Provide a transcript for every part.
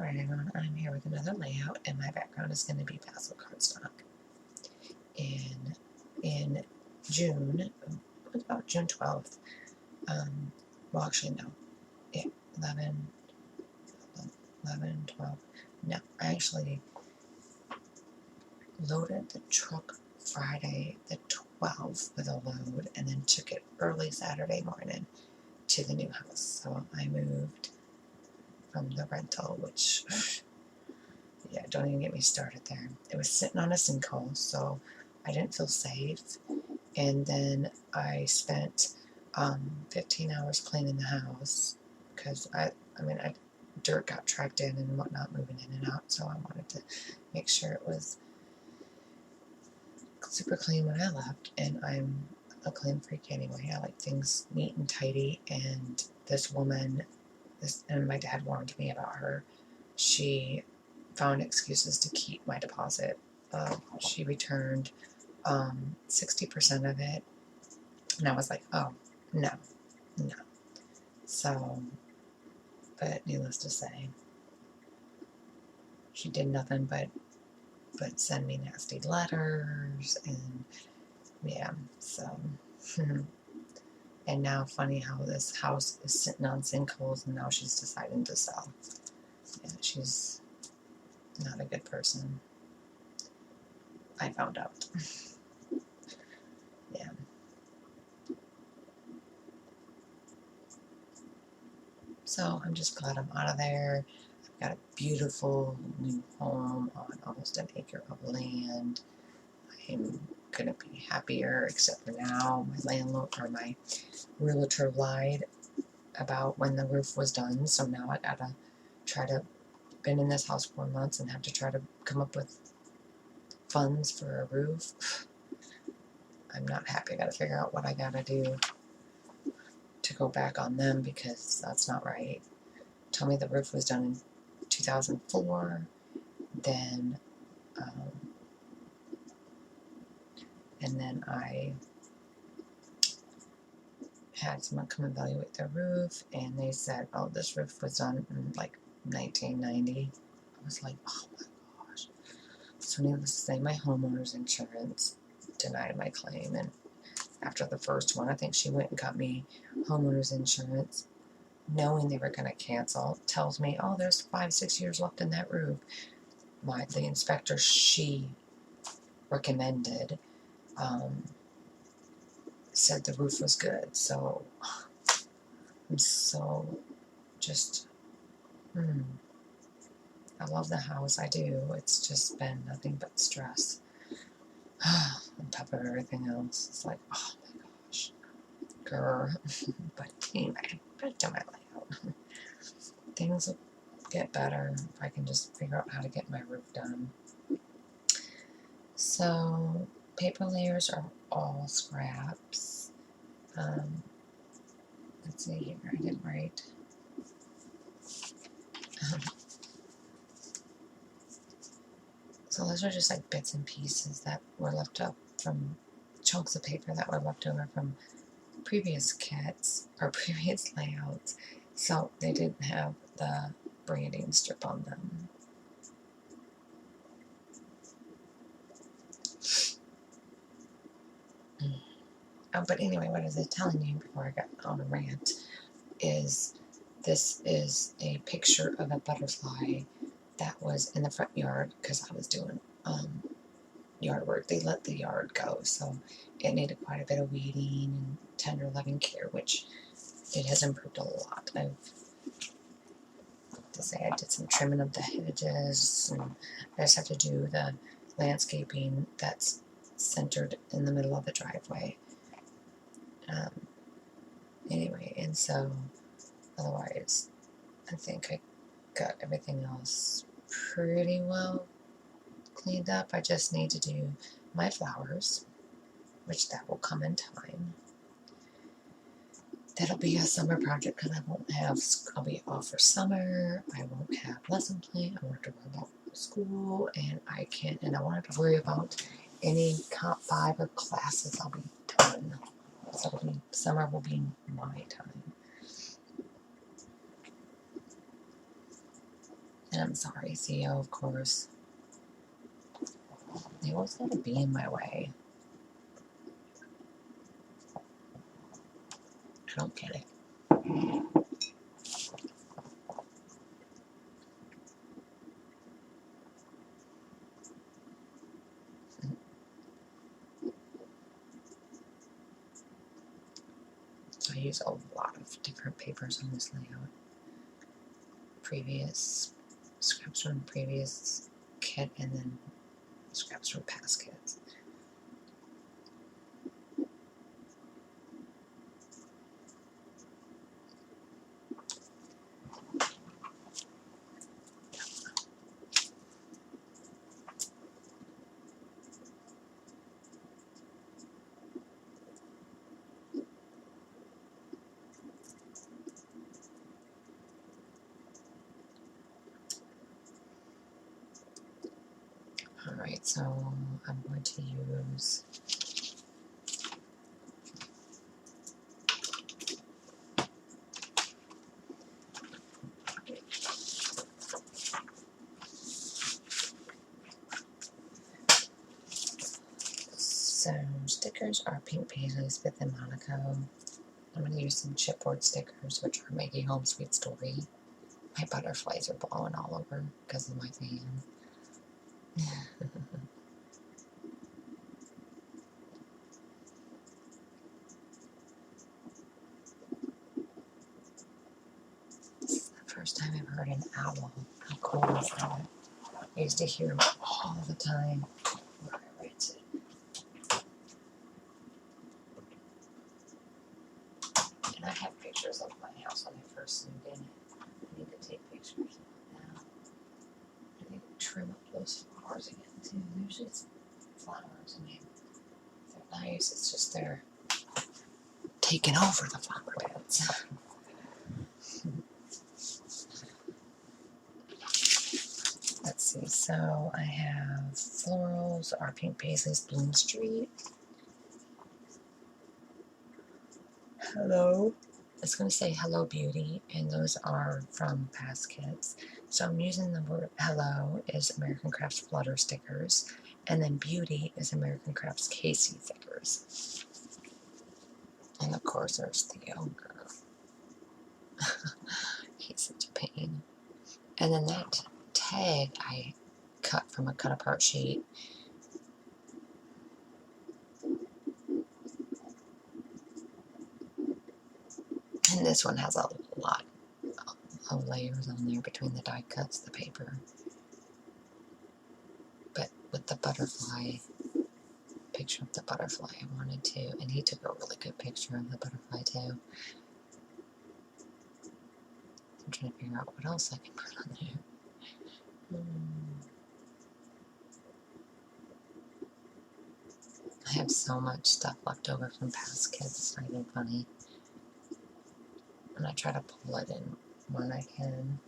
Alright everyone, I'm here with another layout, and my background is going to be Basil cardstock. And in June, it was about June 12th, well actually no, yeah, 11, 12, no, I actually loaded the truck Friday the 12th with a load, and then took it early Saturday morning to the new house. So I moved from the rental, which... yeah, don't even get me started there. It was sitting on a sinkhole, so I didn't feel safe. And then I spent 15 hours cleaning the house because dirt got tracked in and whatnot, moving in and out. So I wanted to make sure it was super clean when I left. And I'm a clean freak anyway. I like things neat and tidy. And this woman, and my dad warned me about her. She found excuses to keep my deposit. She returned 60% of it, and I was like, oh, no. So, but needless to say, she did nothing but send me nasty letters, and yeah, so, and now funny how this house is sitting on sinkholes, and now she's deciding to sell. Yeah, she's not a good person. I found out. Yeah. So I'm just glad I'm out of there. I've got a beautiful new home on almost an acre of land. I'm couldn't be happier, except for now my landlord or my realtor lied about when the roof was done. So now I gotta try to been in this house 4 months and have to try to come up with funds for a roof. I'm not happy. I gotta figure out what I gotta do to go back on them, because that's not right. Told me the roof was done in 2004, then and then I had someone come evaluate the roof, and they said, oh, this roof was done in like 1990. I was like, oh my gosh. So needless to say, my homeowner's insurance denied my claim, and after the first one, I think she went and got me homeowner's insurance, knowing they were going to cancel. Tells me, oh, there's 5-6 years left in that roof. The inspector she recommended said the roof was good. So I'm so just, I love the house, I do. It's just been nothing but stress. On top of everything else, it's like, oh my gosh, grr. But anyway, back to my layout. Things will get better if I can just figure out how to get my roof done. So, paper layers are all scraps. Let's see here, I didn't write. So those are just like bits and pieces that were left up from chunks of paper that were left over from previous kits or previous layouts. So they didn't have the branding strip on them. But anyway, what I was telling you before I got on a rant is this is a picture of a butterfly that was in the front yard because I was doing yard work. They let the yard go, so it needed quite a bit of weeding and tender loving care, which it has improved a lot. I did some trimming of the hedges, and I just have to do the landscaping that's centered in the middle of the driveway. Anyway, and so otherwise I think I got everything else pretty well cleaned up. I just need to do my flowers, which that will come in time. That'll be a summer project because I'll be off for summer. I won't have lesson plan. I won't have to worry about school, and I won't have to worry about any Comp 5 or classes. I'll be done. So summer will be my time. And I'm sorry, Theo, of course. They always gotta be in my way. I don't get it. So I use a lot of different papers on this layout. Previous scraps from previous kit, and then scraps from past kits. Alright, so I'm going to use some stickers are Pink Paisley, Smith and Monaco. I'm going to use some chipboard stickers, which are Maggie Home Sweet Story. My butterflies are blowing all over because of my fan. This is the first time I've heard an owl. How cool is that? I used to hear them all the time where I rented. And I have pictures of my house when I first moved in. I need to take pictures of it now. I need to trim up those flowers again too. There's just flowers in here. They're nice. It's just they're taking over the flower beds. Let's see. So I have florals are Pink Paisley's Bloom Street. Hello. It's going to say Hello Beauty, and those are from past kits. So I'm using the word Hello is American Crafts Flutter stickers, and then Beauty is American Crafts Casey stickers. And of course there's the ogre. He's such a pain. And then that tag I cut from a cut apart sheet. And this one has a lot of layers on there between the die cuts, the paper. But with the butterfly, picture of the butterfly I wanted to, and he took a really good picture of the butterfly too. I'm trying to figure out what else I can put on there. I have so much stuff left over from past kits, it's not even funny. And I try to pull it in when I can.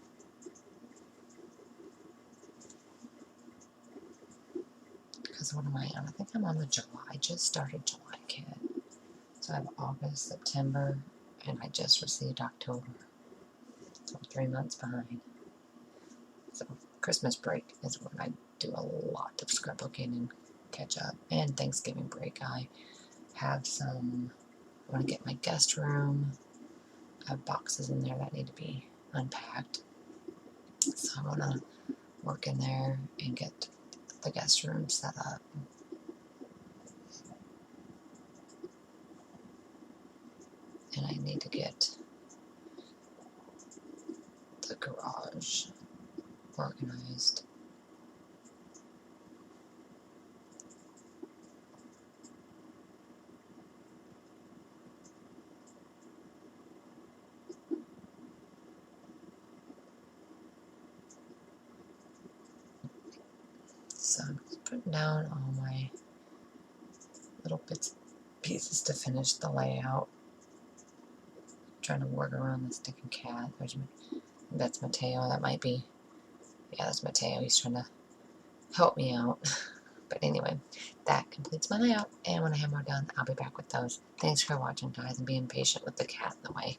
Because what am I on? I think I'm on the July. I just started July kit. So I have August, September, and I just received October. So I'm 3 months behind. So Christmas break is when I do a lot of scrapbooking and catch up. And Thanksgiving break, I have some, I want to get my guest room. I have boxes in there that need to be unpacked. So I want to work in there and get the guest room set up. And I need to get the garage organized. So I'm putting down all my little pieces to finish the layout. Trying to work around the sticking cat. That's Mateo. That might be, yeah, that's Mateo. He's trying to help me out. But anyway, that completes my layout. And when I have more done, I'll be back with those. Thanks for watching, guys, and being patient with the cat in the way.